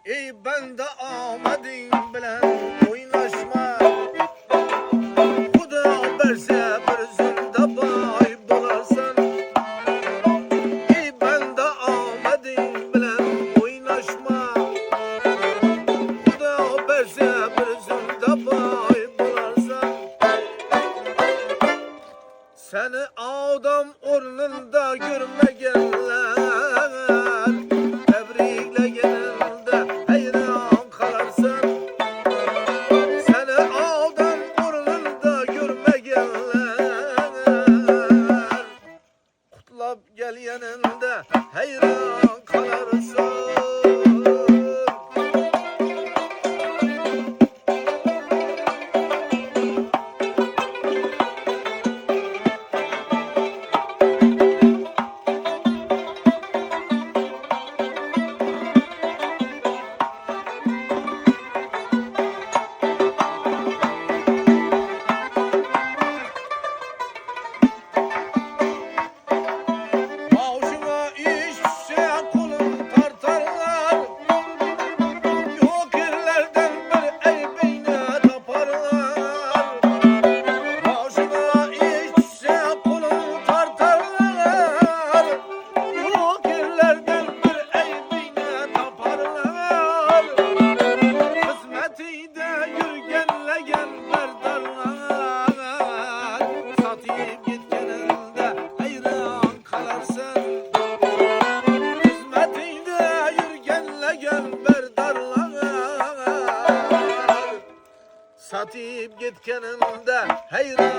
Ey bende amadin bilen oynaşma. Xudo berse bir zunda boy bolarsan. Ey bende amadin bilen oynaşma. Xudo berse bir zunda boy bolarsan. Seni adam ornunda görmegenler tebriklegeninde hayran kalarsın. Seni adam ornunda görmegenler kutlap gelyeninde hayran kalarsın. Başına işe kulun tartarlar. Yok yerlerden bir elbeyne taparlar. Başına işe kulun tartarlar. Yok yerlerden bir elbeyne taparlar. Hizmeti de yürgenleyen berdarlar. Satıp gitkeninde hayran kalarsın. Hizmetinde yürgenleyen berdarlar. Satıp gitkeninde hayran